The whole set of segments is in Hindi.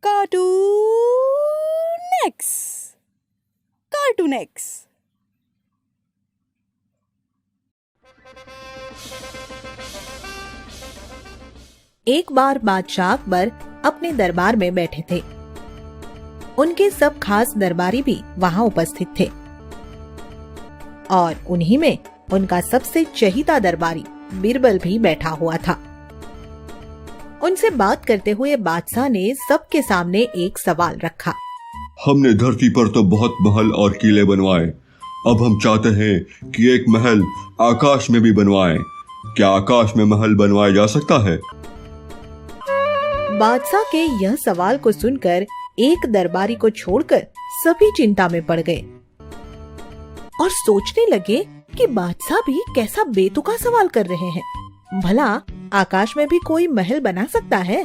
Cartoon x. Cartoon x. एक बार बादशाह अकबर अपने दरबार में बैठे थे। उनके सब खास दरबारी भी वहां उपस्थित थे और उन्हीं में उनका सबसे चहीता दरबारी बीरबल भी बैठा हुआ था। उनसे बात करते हुए बादशाह ने सबके सामने एक सवाल रखा। हमने धरती पर तो बहुत महल और किले बनवाए, अब हम चाहते हैं कि एक महल आकाश में भी बनवाएं। क्या आकाश में महल बनवाया जा सकता है? बादशाह के यह सवाल को सुनकर एक दरबारी को छोड़कर सभी चिंता में पड़ गए और सोचने लगे कि बादशाह भी कैसा बेतुका सवाल कर रहे हैं। भला आकाश में भी कोई महल बना सकता है?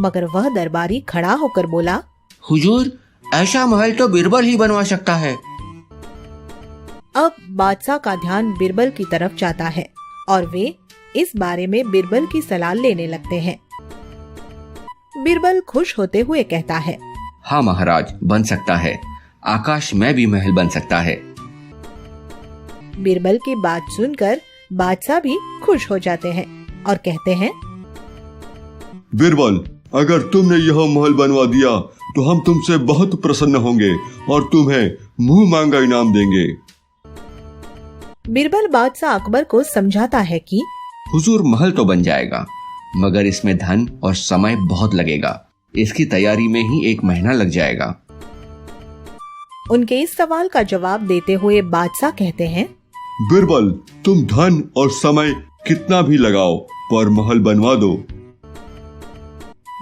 मगर वह दरबारी खड़ा होकर बोला, हुजूर, ऐसा महल तो बीरबल ही बनवा सकता है। अब बादशाह का ध्यान बीरबल की तरफ जाता है और वे इस बारे में बीरबल की सलाह लेने लगते हैं। बीरबल खुश होते हुए कहता है, हाँ महाराज, बन सकता है। आकाश में भी महल बन सकता है। बीरबल की बात सुनकर बादशाह भी खुश हो जाते हैं और कहते हैं, बीरबल, अगर तुमने यह महल बनवा दिया तो हम तुमसे बहुत प्रसन्न होंगे और तुम्हें मुंह मांगा इनाम देंगे। बीरबल बादशाह अकबर को समझाता है कि हुजूर, महल तो बन जाएगा, मगर इसमें धन और समय बहुत लगेगा। इसकी तैयारी में ही 1 महीना लग जाएगा। उनके इस सवाल का जवाब देते हुए बादशाह कहते हैं, बीरबल, तुम धन और समय कितना भी लगाओ पर महल बनवा दो।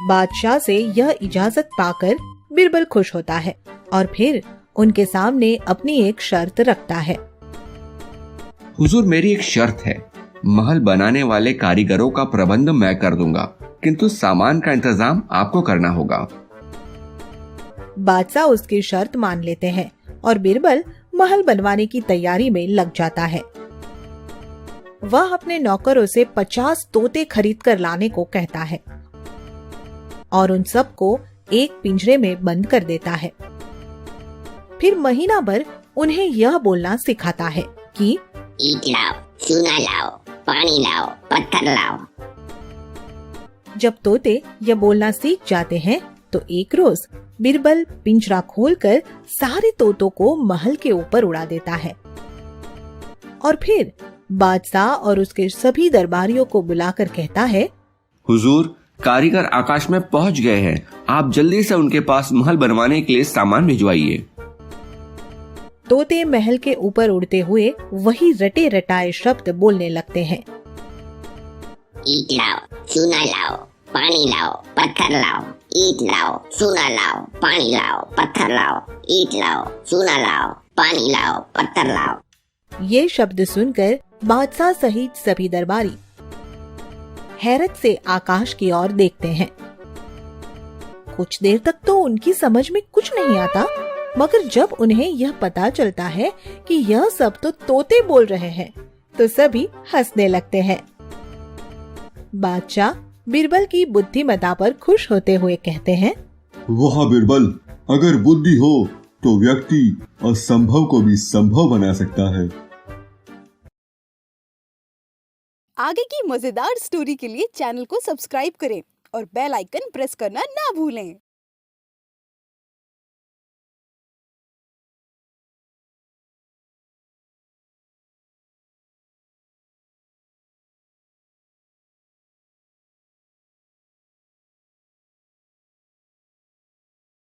बादशाह से यह इजाजत पाकर बीरबल खुश होता है और फिर उनके सामने अपनी एक शर्त रखता है। हुजूर, मेरी एक शर्त है। महल बनाने वाले कारीगरों का प्रबंध मैं कर दूंगा, किंतु सामान का इंतजाम आपको करना होगा। बादशाह उसकी शर्त मान लेते हैं और बीरबल महल बनवाने की तैयारी में लग जाता है। वह अपने नौकरों से 50 तोते खरीद कर लाने को कहता है और उन सबको एक पिंजरे में बंद कर देता है। फिर महीना भर उन्हें यह बोलना सिखाता है कि ईट लाओ, चूना लाओ, पानी लाओ, पत्थर लाओ। जब तोते यह बोलना सीख जाते हैं तो एक रोज बीरबल पिंजरा खोलकर सारे तोतों को महल के ऊपर उड़ा देता है और फिर बादशाह और उसके सभी दरबारियों को बुलाकर कहता है, हुजूर, कारीगर आकाश में पहुंच गए हैं। आप जल्दी से उनके पास महल बनवाने के लिए सामान भिजवाइए। तोते महल के ऊपर उड़ते हुए वही रटे रटाए शब्द बोलने लगते हैं। ईट लाओ, चूना लाओ, पानी लाओ, पत्थर लाओ। ईट लाओ, चूना लाओ, पानी लाओ, पत्थर लाओ। ईट लाओ, चूना लाओ, पानी लाओ, पत्थर लाओ। ये शब्द सुनकर बादशाह सहित सभी दरबारी हैरत से आकाश की ओर देखते हैं। कुछ देर तक तो उनकी समझ में कुछ नहीं आता, मगर जब उन्हें यह पता चलता है कि यह सब तो तोते बोल रहे हैं तो सभी हंसने लगते हैं। बादशाह बीरबल की बुद्धिमत्ता पर खुश होते हुए कहते हैं, वाह बीरबल, अगर बुद्धि हो तो व्यक्ति असंभव को भी संभव बना सकता है। आगे की मजेदार स्टोरी के लिए चैनल को सब्सक्राइब करें और बेल आइकन प्रेस करना ना भूलें।